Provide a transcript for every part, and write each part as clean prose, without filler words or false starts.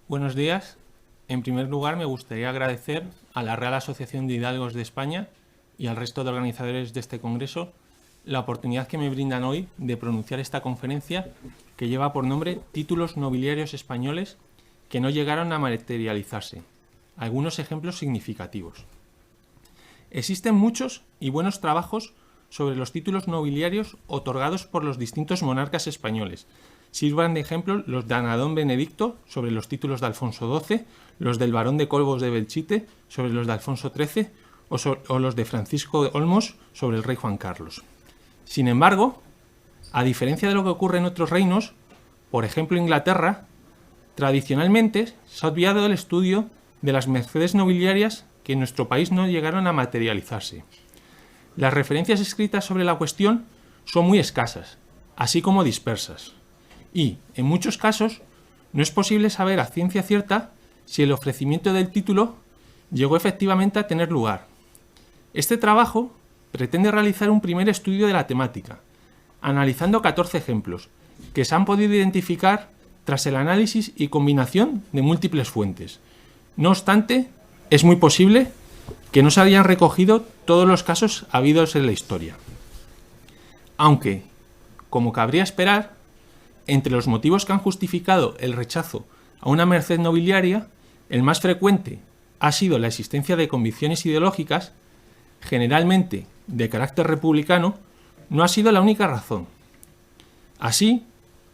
Buenos días. En primer lugar, me gustaría agradecer a la Real Asociación de Hidalgos de España y al resto de organizadores de este congreso la oportunidad que me brindan hoy de pronunciar esta conferencia que lleva por nombre Títulos nobiliarios españoles que no llegaron a materializarse. Algunos ejemplos significativos. Existen muchos y buenos trabajos sobre los títulos nobiliarios otorgados por los distintos monarcas españoles. Sirvan de ejemplo los de Anadón Benedicto sobre los títulos de Alfonso XII, los del barón de Colbos de Belchite sobre los de Alfonso XIII o los de Francisco de Olmos sobre el rey Juan Carlos. Sin embargo, a diferencia de lo que ocurre en otros reinos, por ejemplo Inglaterra, tradicionalmente se ha obviado el estudio de las mercedes nobiliarias que en nuestro país no llegaron a materializarse. Las referencias escritas sobre la cuestión son muy escasas, así como dispersas. Y, en muchos casos, no es posible saber a ciencia cierta si el ofrecimiento del título llegó efectivamente a tener lugar. Este trabajo pretende realizar un primer estudio de la temática, analizando 14 ejemplos, que se han podido identificar tras el análisis y combinación de múltiples fuentes. No obstante, es muy posible que no se hayan recogido todos los casos habidos en la historia. Aunque, como cabría esperar, entre los motivos que han justificado el rechazo a una merced nobiliaria, el más frecuente ha sido la existencia de convicciones ideológicas, generalmente de carácter republicano, no ha sido la única razón. Así,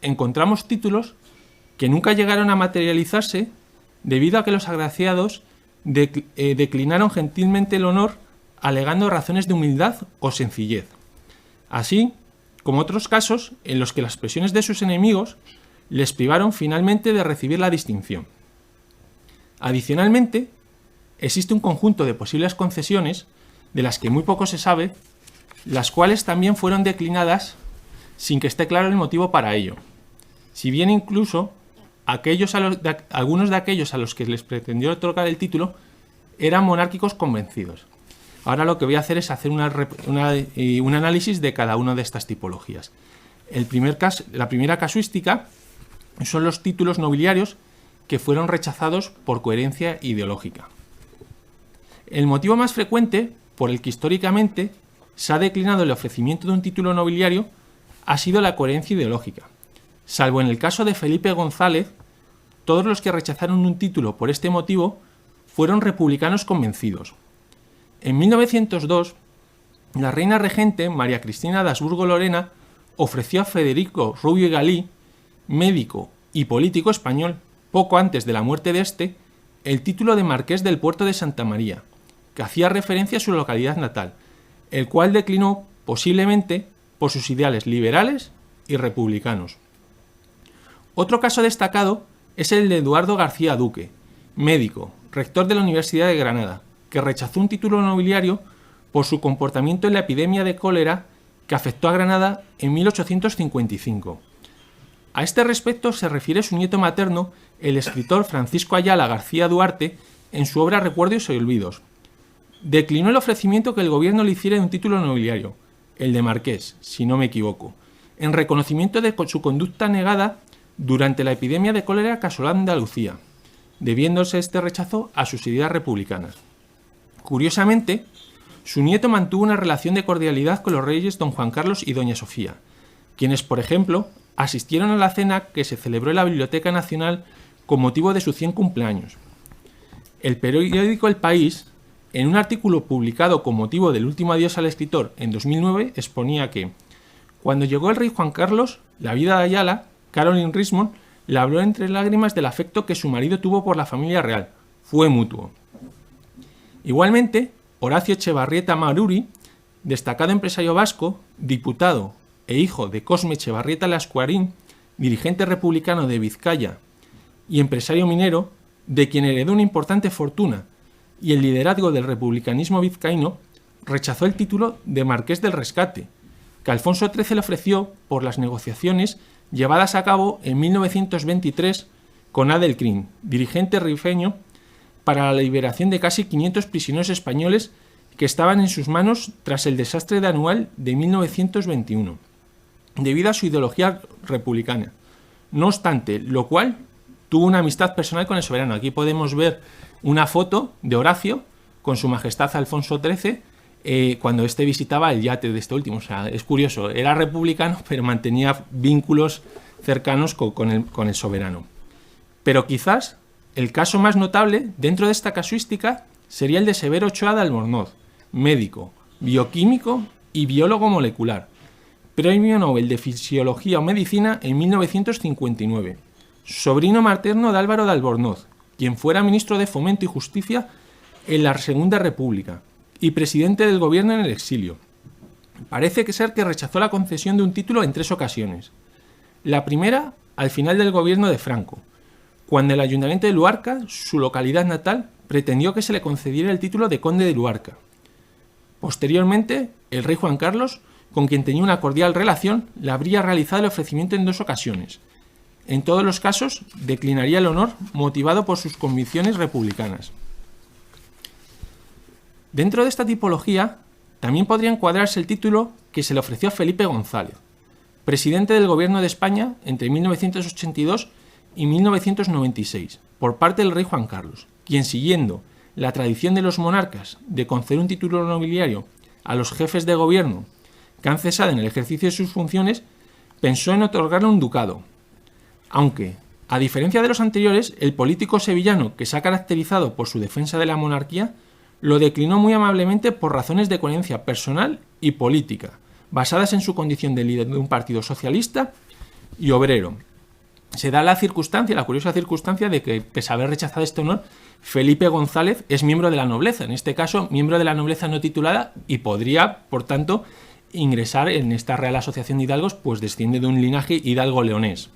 encontramos títulos que nunca llegaron a materializarse debido a que los agraciados declinaron gentilmente el honor alegando razones de humildad o sencillez. Así como otros casos en los que las presiones de sus enemigos les privaron finalmente de recibir la distinción. Adicionalmente, existe un conjunto de posibles concesiones de las que muy poco se sabe, las cuales también fueron declinadas sin que esté claro el motivo para ello, si bien incluso algunos de aquellos a los que les pretendió otorgar el título eran monárquicos convencidos. Ahora lo que voy a hacer es hacer un análisis de cada una de estas tipologías. La primera casuística son los títulos nobiliarios que fueron rechazados por coherencia ideológica. El motivo más frecuente por el que históricamente se ha declinado el ofrecimiento de un título nobiliario ha sido la coherencia ideológica. Salvo en el caso de Felipe González, todos los que rechazaron un título por este motivo fueron republicanos convencidos. En 1902, la reina regente María Cristina de Habsburgo-Lorena ofreció a Federico Rubio y Galí, médico y político español, poco antes de la muerte de este, el título de marqués del puerto de Santa María, que hacía referencia a su localidad natal, el cual declinó posiblemente por sus ideales liberales y republicanos. Otro caso destacado es el de Eduardo García Duque, médico, rector de la Universidad de Granada, que rechazó un título nobiliario por su comportamiento en la epidemia de cólera que afectó a Granada en 1855. A este respecto se refiere su nieto materno, el escritor Francisco Ayala García Duarte, en su obra Recuerdos y Olvidos. Declinó el ofrecimiento que el gobierno le hiciera de un título nobiliario, el de marqués, si no me equivoco, en reconocimiento de su conducta negada durante la epidemia de cólera que asoló Andalucía, debiéndose este rechazo a sus ideas republicanas. Curiosamente, su nieto mantuvo una relación de cordialidad con los reyes don Juan Carlos y doña Sofía, quienes, por ejemplo, asistieron a la cena que se celebró en la Biblioteca Nacional con motivo de su 100 cumpleaños. El periódico El País, en un artículo publicado con motivo del último adiós al escritor en 2009, exponía que, cuando llegó el rey Juan Carlos, la viuda de Ayala, Caroline Rismond, le habló entre lágrimas del afecto que su marido tuvo por la familia real. Fue mutuo. Igualmente, Horacio Echevarrieta Maruri, destacado empresario vasco, diputado e hijo de Cosme Echevarrieta Lascuarín, dirigente republicano de Vizcaya y empresario minero, de quien heredó una importante fortuna y el liderazgo del republicanismo vizcaíno, rechazó el título de Marqués del Rescate, que Alfonso XIII le ofreció por las negociaciones llevadas a cabo en 1923 con Adelcrin, dirigente rifeño, para la liberación de casi 500 prisioneros españoles que estaban en sus manos tras el desastre de Anual de 1921, debido a su ideología republicana. No obstante, lo cual tuvo una amistad personal con el soberano. Aquí podemos ver una foto de Horacio con su majestad Alfonso XIII cuando éste visitaba el yate de este último. O sea, es curioso, era republicano, pero mantenía vínculos cercanos con el soberano. Pero quizás el caso más notable dentro de esta casuística sería el de Severo Ochoa de Albornoz, médico, bioquímico y biólogo molecular, Premio Nobel de Fisiología o Medicina en 1959, sobrino materno de Álvaro de Albornoz, quien fuera ministro de Fomento y Justicia en la Segunda República y presidente del gobierno en el exilio. Parece ser que rechazó la concesión de un título en 3 ocasiones. La primera, al final del gobierno de Franco, cuando el ayuntamiento de Luarca, su localidad natal, pretendió que se le concediera el título de conde de Luarca. Posteriormente, el rey Juan Carlos, con quien tenía una cordial relación, le habría realizado el ofrecimiento en 2 ocasiones. En todos los casos, declinaría el honor motivado por sus convicciones republicanas. Dentro de esta tipología, también podría encuadrarse el título que se le ofreció a Felipe González, presidente del Gobierno de España entre 1982 y 1996, por parte del rey Juan Carlos, quien, siguiendo la tradición de los monarcas de conceder un título nobiliario a los jefes de gobierno que han cesado en el ejercicio de sus funciones, pensó en otorgarle un ducado. Aunque, a diferencia de los anteriores, el político sevillano, que se ha caracterizado por su defensa de la monarquía, lo declinó muy amablemente por razones de coherencia personal y política, basadas en su condición de líder de un partido socialista y obrero. Se da la curiosa circunstancia de que, pese a haber rechazado este honor, Felipe González es miembro de la nobleza, en este caso miembro de la nobleza no titulada, y podría, por tanto, ingresar en esta Real Asociación de Hidalgos, pues desciende de un linaje hidalgo-leonés.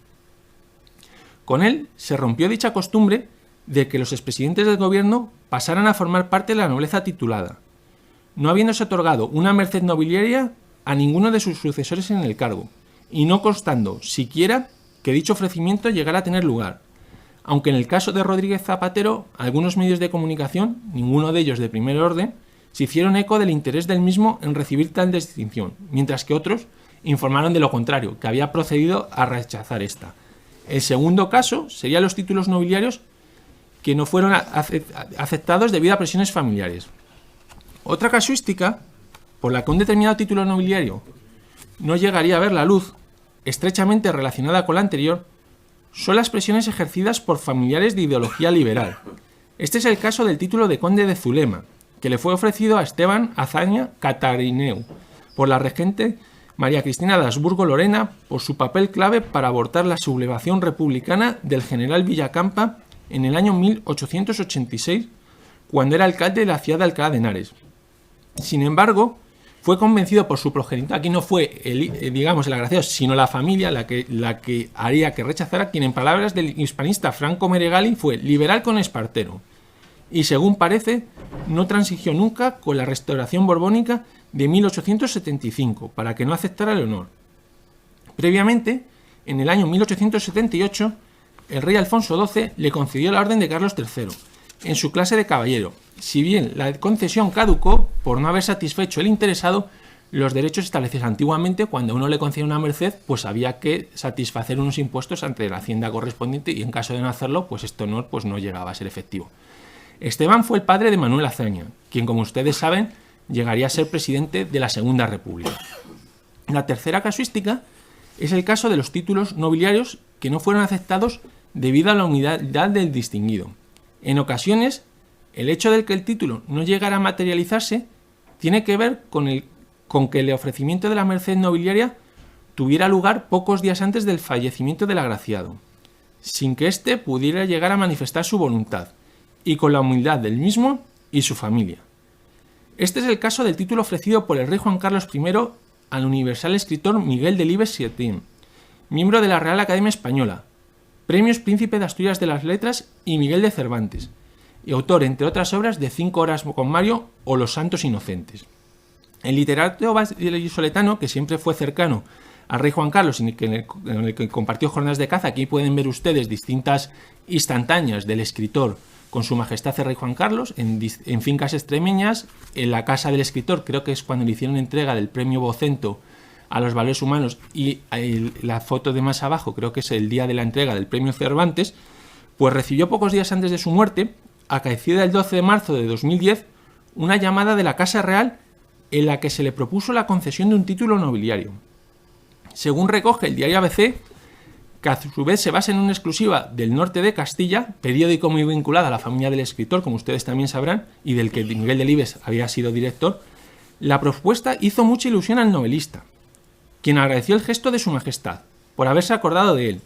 Con él se rompió dicha costumbre de que los expresidentes del gobierno pasaran a formar parte de la nobleza titulada, no habiéndose otorgado una merced nobiliaria a ninguno de sus sucesores en el cargo, y no constando siquiera que dicho ofrecimiento llegara a tener lugar, aunque en el caso de Rodríguez Zapatero, algunos medios de comunicación, ninguno de ellos de primer orden, se hicieron eco del interés del mismo en recibir tal distinción, mientras que otros informaron de lo contrario, que había procedido a rechazar esta. El segundo caso serían los títulos nobiliarios que no fueron aceptados debido a presiones familiares. Otra casuística, por la que un determinado título nobiliario no llegaría a ver la luz, estrechamente relacionada con la anterior, son las presiones ejercidas por familiares de ideología liberal. Este es el caso del título de conde de Zulema, que le fue ofrecido a Esteban Azaña Catarineu por la regente María Cristina de Habsburgo-Lorena por su papel clave para abortar la sublevación republicana del general Villacampa en el año 1886, cuando era alcalde de la ciudad de Alcalá de Henares. Sin embargo, fue convencido por su progenitor, aquí no fue el agraciado, sino la familia la que haría que rechazara, quien en palabras del hispanista Franco Meregali fue liberal con Espartero, y según parece, no transigió nunca con la restauración borbónica de 1875, para que no aceptara el honor. Previamente, en el año 1878, el rey Alfonso XII le concedió la Orden de Carlos III, en su clase de caballero, si bien la concesión caducó por no haber satisfecho el interesado los derechos establecidos antiguamente. Cuando uno le concedía una merced, pues había que satisfacer unos impuestos ante la hacienda correspondiente, y en caso de no hacerlo, pues este honor pues no llegaba a ser efectivo. Esteban fue el padre de Manuel Azaña, quien, como ustedes saben, llegaría a ser presidente de la Segunda República. La tercera casuística es el caso de los títulos nobiliarios que no fueron aceptados debido a la unidad del distinguido. En ocasiones, el hecho de que el título no llegara a materializarse tiene que ver con que el ofrecimiento de la merced nobiliaria tuviera lugar pocos días antes del fallecimiento del agraciado, sin que éste pudiera llegar a manifestar su voluntad, y con la humildad del mismo y su familia. Este es el caso del título ofrecido por el rey Juan Carlos I al universal escritor Miguel Delibes Setién, miembro de la Real Academia Española, Premios Príncipe de Asturias de las Letras y Miguel de Cervantes, y autor, entre otras obras, de 5 horas con Mario o Los Santos Inocentes. El literato vallisoletano, que siempre fue cercano al rey Juan Carlos, en el que compartió jornadas de caza, aquí pueden ver ustedes distintas instantáneas del escritor con su majestad el rey Juan Carlos, en fincas extremeñas, en la casa del escritor, creo que es cuando le hicieron entrega del premio Vocento a los valores humanos, y la foto de más abajo creo que es el día de la entrega del premio Cervantes, pues recibió pocos días antes de su muerte, acaecida el 12 de marzo de 2010, una llamada de la Casa Real en la que se le propuso la concesión de un título nobiliario. Según recoge el diario ABC, que a su vez se basa en una exclusiva del Norte de Castilla, periódico muy vinculado a la familia del escritor, como ustedes también sabrán, y del que Miguel Delibes había sido director, la propuesta hizo mucha ilusión al novelista, quien agradeció el gesto de su majestad, por haberse acordado de él.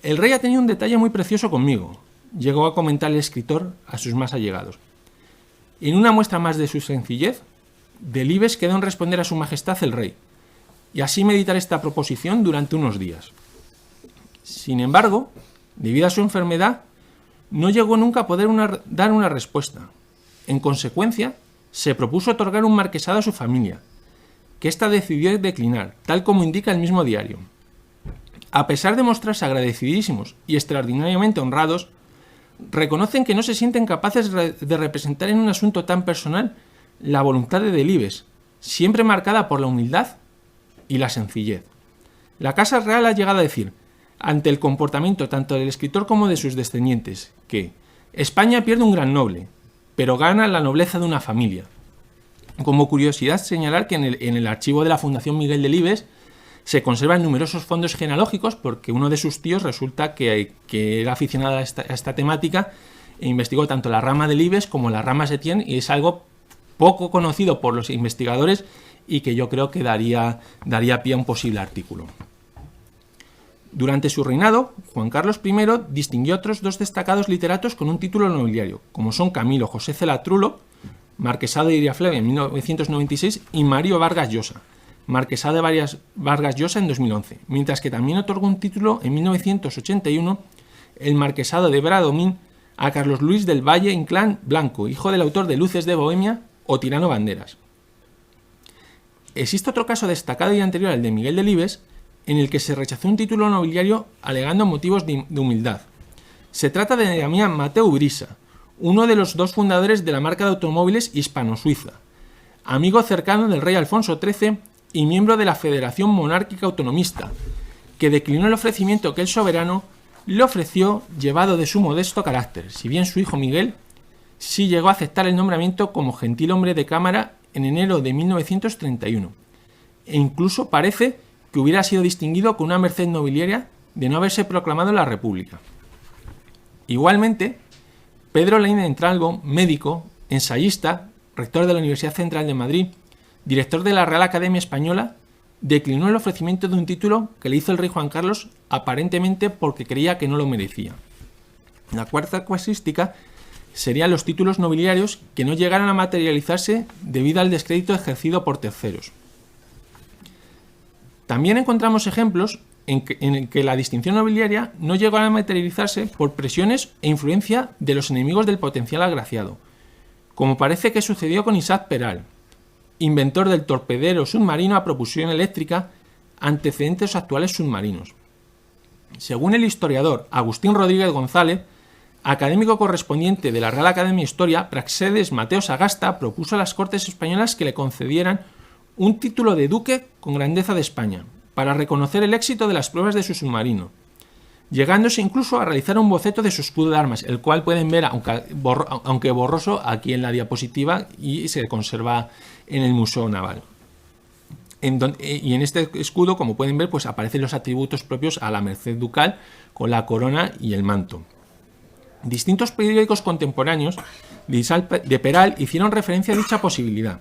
El rey ha tenido un detalle muy precioso conmigo, llegó a comentar el escritor a sus más allegados. En una muestra más de su sencillez, Delibes quedó en responder a su majestad el rey, y así meditar esta proposición durante unos días. Sin embargo, debido a su enfermedad, no llegó nunca a poder dar una respuesta. En consecuencia, se propuso otorgar un marquesado a su familia, que ésta decidió declinar, tal como indica el mismo diario. A pesar de mostrarse agradecidísimos y extraordinariamente honrados, reconocen que no se sienten capaces de representar en un asunto tan personal la voluntad de Delibes, siempre marcada por la humildad y la sencillez. La Casa Real ha llegado a decir, ante el comportamiento tanto del escritor como de sus descendientes, que España pierde un gran noble, pero gana la nobleza de una familia. Como curiosidad, señalar que en el archivo de la Fundación Miguel Delibes se conservan numerosos fondos genealógicos porque uno de sus tíos resulta que era aficionado a esta temática e investigó tanto la rama Delibes como la rama Setién, y es algo poco conocido por los investigadores y que yo creo que daría pie a un posible artículo. Durante su reinado, Juan Carlos I distinguió a otros dos destacados literatos con un título nobiliario, como son Camilo José Cela Trulo, marquesado de Irafleve en 1996, y Mario Vargas Llosa, marquesado de Vargas Llosa en 2011, mientras que también otorgó un título en 1981, el marquesado de Bradomín, a Carlos Luis del Valle Inclán Blanco, hijo del autor de Luces de Bohemia o Tirano Banderas. Existe otro caso destacado y anterior al de Miguel Delibes, en el que se rechazó un título nobiliario alegando motivos de humildad. Se trata de Damián Mateu Brisa, uno de los dos fundadores de la marca de automóviles hispano-suiza, amigo cercano del rey Alfonso XIII y miembro de la Federación Monárquica Autonomista, que declinó el ofrecimiento que el soberano le ofreció llevado de su modesto carácter, si bien su hijo Miguel sí llegó a aceptar el nombramiento como gentilhombre de cámara en enero de 1931, e incluso parece que hubiera sido distinguido con una merced nobiliaria de no haberse proclamado la República. Igualmente, Pedro Laínez Entralgo, médico, ensayista, rector de la Universidad Central de Madrid, director de la Real Academia Española, declinó el ofrecimiento de un título que le hizo el rey Juan Carlos aparentemente porque creía que no lo merecía. La cuarta casuística serían los títulos nobiliarios que no llegaron a materializarse debido al descrédito ejercido por terceros. También encontramos ejemplos en que la distinción nobiliaria no llegó a materializarse por presiones e influencia de los enemigos del potencial agraciado, como parece que sucedió con Isaac Peral, inventor del torpedero submarino a propulsión eléctrica, antecedentes actuales submarinos. Según el historiador Agustín Rodríguez González, académico correspondiente de la Real Academia de Historia, Praxedes Mateo Sagasta propuso a las Cortes españolas que le concedieran un título de duque con grandeza de España, para reconocer el éxito de las pruebas de su submarino, llegándose incluso a realizar un boceto de su escudo de armas, el cual pueden ver, aunque borroso, aquí en la diapositiva, y se conserva en el Museo Naval. Y en este escudo, como pueden ver, pues aparecen los atributos propios a la merced ducal, con la corona y el manto. Distintos periódicos contemporáneos de Peral hicieron referencia a dicha posibilidad.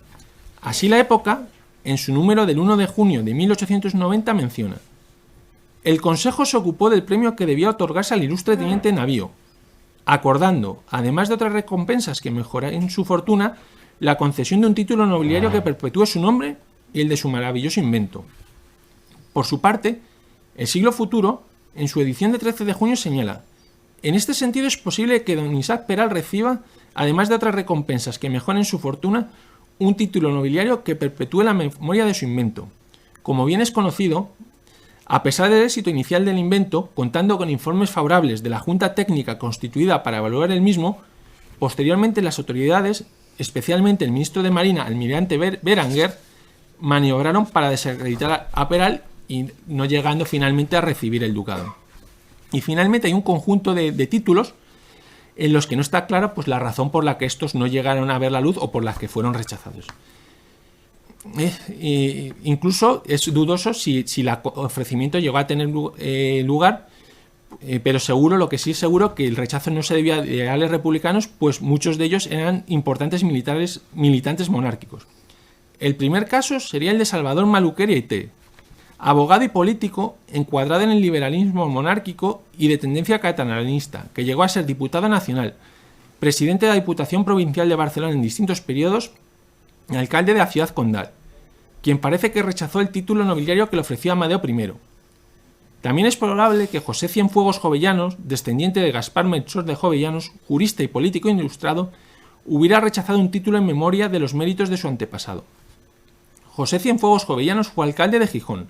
Así La Época, en su número del 1 de junio de 1890, menciona: el Consejo se ocupó del premio que debía otorgarse al ilustre teniente navío, acordando, además de otras recompensas que mejoraran su fortuna, la concesión de un título nobiliario que perpetúe su nombre y el de su maravilloso invento. Por su parte, El Siglo Futuro, en su edición de 13 de junio, señala: en este sentido es posible que don Isaac Peral reciba, además de otras recompensas que mejoren su fortuna, un título nobiliario que perpetúe la memoria de su invento. Como bien es conocido, a pesar del éxito inicial del invento, contando con informes favorables de la Junta Técnica constituida para evaluar el mismo, posteriormente las autoridades, especialmente el ministro de Marina, almirante Berenguer, maniobraron para desacreditar a Peral y no llegando finalmente a recibir el ducado. Y finalmente hay un conjunto de títulos en los que no está clara pues, la razón por la que estos no llegaron a ver la luz o por las que fueron rechazados. Incluso es dudoso si el ofrecimiento llegó a tener lugar, pero seguro, lo que sí es seguro, que el rechazo no se debía a ideales republicanos, pues muchos de ellos eran importantes militantes monárquicos. El primer caso sería el de Salvador Maluquer y Aité, abogado y político encuadrado en el liberalismo monárquico y de tendencia catalanista, que llegó a ser diputado nacional, presidente de la Diputación Provincial de Barcelona en distintos periodos y alcalde de la ciudad condal, quien parece que rechazó el título nobiliario que le ofreció Amadeo I. También es probable que José Cienfuegos Jovellanos, descendiente de Gaspar Melchor de Jovellanos, jurista y político ilustrado, hubiera rechazado un título en memoria de los méritos de su antepasado. José Cienfuegos Jovellanos fue alcalde de Gijón,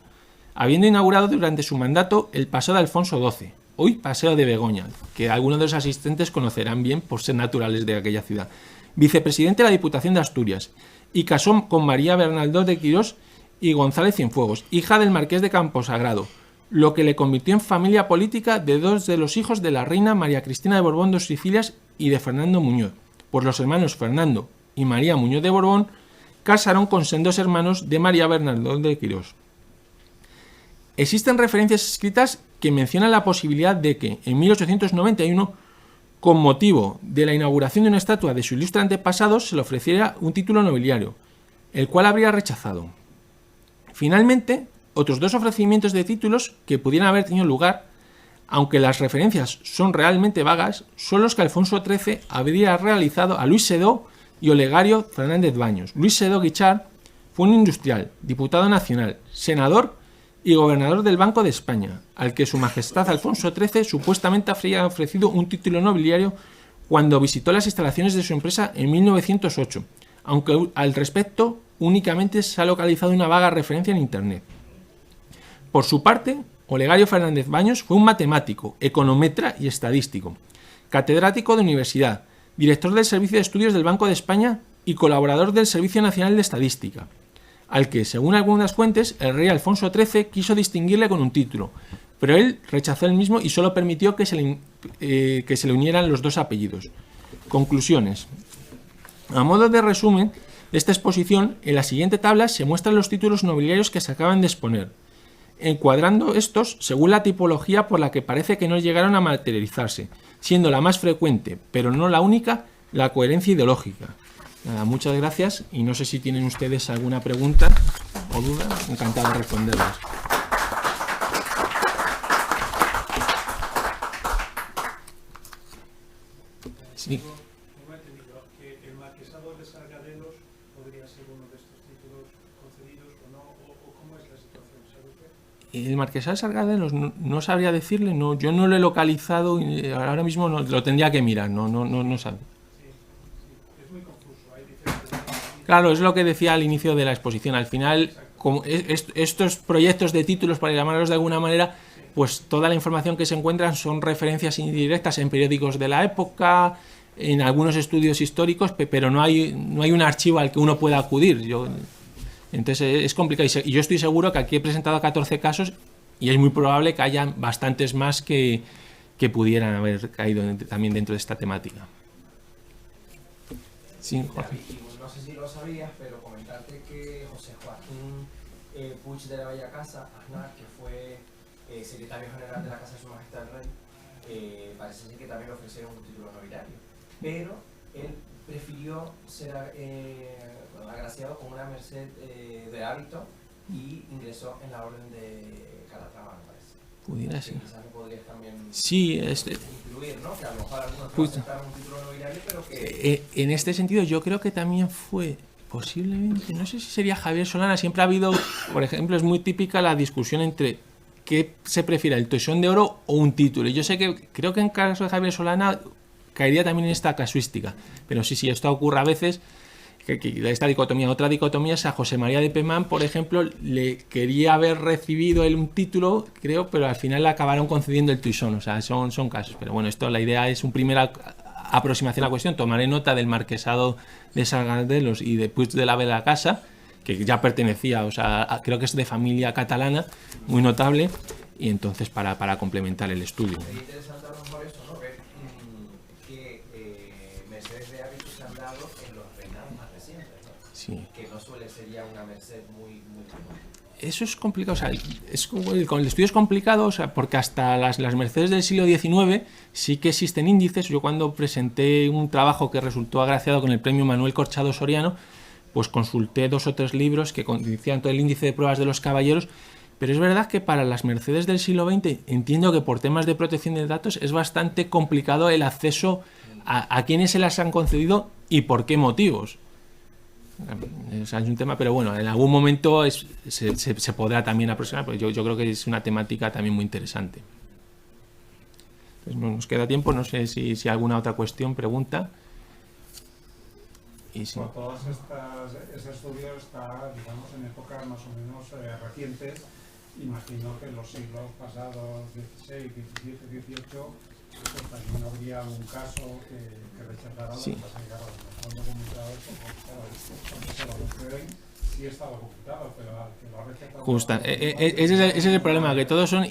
habiendo inaugurado durante su mandato el Paseo de Alfonso XII, hoy Paseo de Begoña, que algunos de los asistentes conocerán bien por ser naturales de aquella ciudad, vicepresidente de la Diputación de Asturias, y casó con María Bernaldó de Quirós y González Cienfuegos, hija del marqués de Camposagrado, lo que le convirtió en familia política de dos de los hijos de la reina María Cristina de Borbón de Sicilias y de Fernando Muñoz, pues los hermanos Fernando y María Muñoz de Borbón casaron con sendos hermanos de María Bernaldó de Quirós. Existen referencias escritas que mencionan la posibilidad de que, en 1891, con motivo de la inauguración de una estatua de su ilustre antepasado, se le ofreciera un título nobiliario, el cual habría rechazado. Finalmente, otros dos ofrecimientos de títulos que pudieran haber tenido lugar, aunque las referencias son realmente vagas, son los que Alfonso XIII habría realizado a Luis Sedó y Olegario Fernández Baños. Luis Sedó Guichard fue un industrial, diputado nacional, senador y gobernador del Banco de España, al que su majestad Alfonso XIII supuestamente habría ofrecido un título nobiliario cuando visitó las instalaciones de su empresa en 1908, aunque al respecto únicamente se ha localizado una vaga referencia en Internet. Por su parte, Olegario Fernández Baños fue un matemático, econometra y estadístico, catedrático de universidad, director del Servicio de Estudios del Banco de España y colaborador del Servicio Nacional de Estadística, al que, según algunas fuentes, el rey Alfonso XIII quiso distinguirle con un título, pero él rechazó el mismo y solo permitió que se le unieran los dos apellidos. Conclusiones. A modo de resumen de esta exposición, en la siguiente tabla se muestran los títulos nobiliarios que se acaban de exponer, encuadrando estos según la tipología por la que parece que no llegaron a materializarse, siendo la más frecuente, pero no la única, la coherencia ideológica. Nada, muchas gracias y no sé si tienen ustedes alguna pregunta o duda, encantado de responderlas. Sí. No he entendido que el marquesado de Sargadelos podría ser uno de estos títulos concedidos o no, o cómo es la situación, ¿sabe usted? El marquesado de Sargadelos no sabría decirle, no, yo no lo he localizado y ahora mismo no, lo tendría que mirar, no sabe. Es muy confuso, hay diferentes... Claro, es lo que decía al inicio de la exposición. Al final, como estos proyectos de títulos, para llamarlos de alguna manera, pues toda la información que se encuentran son referencias indirectas en periódicos de la época, en algunos estudios históricos, pero no hay un archivo al que uno pueda acudir. Entonces es complicado. Y yo estoy seguro que aquí he presentado 14 casos y es muy probable que haya bastantes más que pudieran haber caído también dentro de esta temática. Sí, Jorge. No sé si lo sabías, pero comentarte que José Joaquín Puig de la Bella Casa, Aznar, que fue secretario general de la Casa de Su Majestad el Rey, parece ser que también le ofrecieron un título nobiliario, pero él prefirió ser agraciado con una merced de hábito y ingresó en la orden de Calatrava, me parece. Pudiera ser. Quizás lo podrías también Sí, incluir, ¿no? Que a lo mejor algunos pueden aceptar un título nobiliario, pero que... En este sentido yo creo que también fue posiblemente, no sé si sería Javier Solana, siempre ha habido, por ejemplo, es muy típica la discusión entre qué se prefiere, el toisón de oro o un título. Y yo sé que creo que en caso de Javier Solana caería también en esta casuística, pero sí, esto ocurre a veces, que esta dicotomía. Otra dicotomía es a José María de Pemán, por ejemplo, le quería haber recibido él un título, creo, pero al final le acabaron concediendo el toisón, o sea, son casos. Pero bueno, la idea es un primera aproximación a la cuestión. Tomaré nota del marquesado de Sargadelos y de Puig de la Bella Casa, que ya pertenecía, o sea, creo que es de familia catalana, muy notable, y entonces para complementar el estudio. Sería interesante a lo mejor eso, ¿no? Ver qué mercedes de hábitos se han dado en los reinados más recientes, ¿no? Sí. Que no suele ser ya una merced muy común. Eso es complicado, o sea, con el estudio es complicado, o sea, porque hasta las mercedes del siglo XIX sí que existen índices. Yo cuando presenté un trabajo que resultó agraciado con el premio Manuel Corchado Soriano, pues consulté 2 o 3 libros que decían todo el índice de pruebas de los caballeros, pero es verdad que para las mercedes del siglo XX entiendo que por temas de protección de datos es bastante complicado el acceso a quiénes se las han concedido y por qué motivos. O sea, es un tema, pero bueno, en algún momento se podrá también aproximar, porque yo creo que es una temática también muy interesante. Entonces, nos queda tiempo, no sé si alguna otra cuestión, pregunta. Y sí. Por todas ese estudio está, digamos, en épocas más o menos recientes. Imagino que en los siglos pasados, XVI, XVII, XVIII, pues también habría algún caso que rechazara Sí. lo que pasa que claro, no han documentado eso, porque claro, cuando se lo refieren, sí está documentado, pero al que lo ha rechazado... Justa. Ese es el problema, que todos son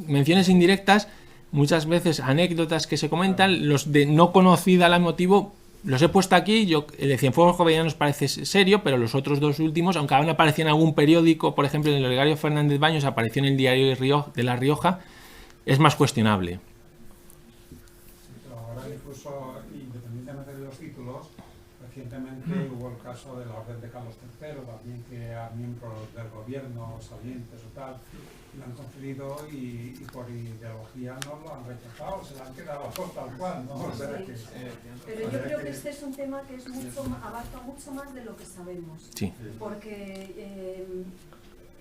menciones indirectas, muchas veces anécdotas que se comentan, los de no conocida la motivo, los he puesto aquí. El de Cienfuegos Jovellanos parece serio, pero los otros 2 últimos, aunque aún aparecía en algún periódico, por ejemplo en el Olegario Fernández Baños, apareció en el Diario de La Rioja, es más cuestionable. Ahora incluso, independientemente de los títulos, recientemente hubo el caso de la Orden de Carlos III, también que a miembros del gobierno, salientes o tal, lo han concedido y por ideología no lo han rechazado, se lo han quedado tal cual, ¿no? O sea, que, pero yo creo que este es un tema que es abarca mucho más de lo que sabemos. Sí. Porque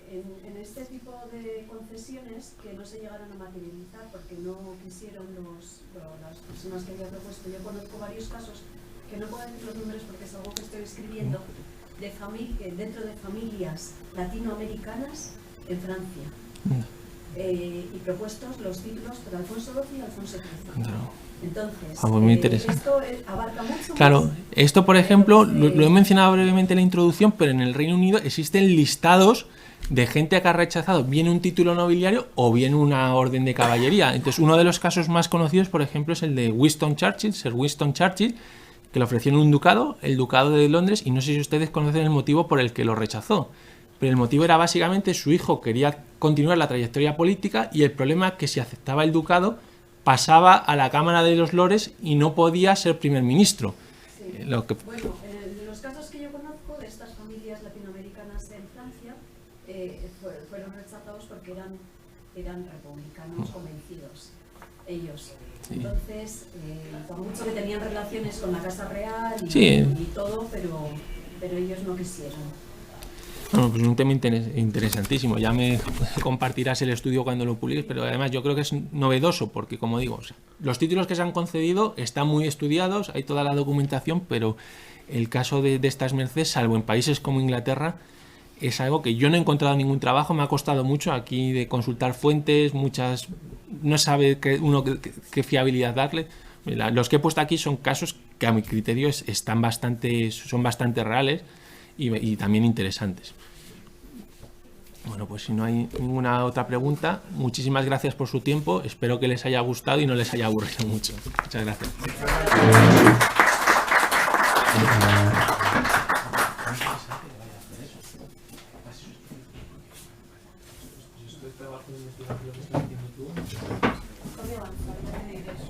en este tipo de concesiones que no se llegaron a materializar porque no quisieron las personas que había propuesto, yo conozco varios casos que no puedo decir los números porque es algo que estoy escribiendo dentro de familias latinoamericanas en Francia, y propuestos los títulos por Alfonso XII y Alfonso XIII. Entonces, pues muy interesante. esto abarca mucho Claro, más. esto por ejemplo lo he mencionado brevemente en la introducción, pero en el Reino Unido existen listados de gente que ha rechazado bien un título nobiliario o bien una orden de caballería. Entonces, uno de los casos más conocidos, por ejemplo, es el de Winston Churchill, Sir Winston Churchill, que le ofrecieron un ducado, el ducado de Londres, y no sé si ustedes conocen el motivo por el que lo rechazó. Pero el motivo era básicamente su hijo quería continuar la trayectoria política y el problema es que si aceptaba el ducado pasaba a la Cámara de los Lores y no podía ser primer ministro. Sí. Lo que... Bueno, en los casos que yo conozco de estas familias latinoamericanas en Francia, fueron rechazados porque eran republicanos convencidos, ellos. Sí. Entonces, por mucho que tenían relaciones con la Casa Real y, Sí. y todo, pero ellos no quisieron. Bueno, pues un tema interesantísimo. Ya me compartirás el estudio cuando lo publiques, pero además yo creo que es novedoso porque, como digo, o sea, los títulos que se han concedido están muy estudiados, hay toda la documentación, pero el caso de estas mercedes, salvo en países como Inglaterra, es algo que yo no he encontrado ningún trabajo, me ha costado mucho aquí de consultar fuentes, muchas, no sabe qué fiabilidad darle. Los que he puesto aquí son casos que a mi criterio son bastante reales y también interesantes. Bueno, pues si no hay ninguna otra pregunta, muchísimas gracias por su tiempo, espero que les haya gustado y no les haya aburrido mucho. Muchas gracias. Podría avanzar, ya me diré.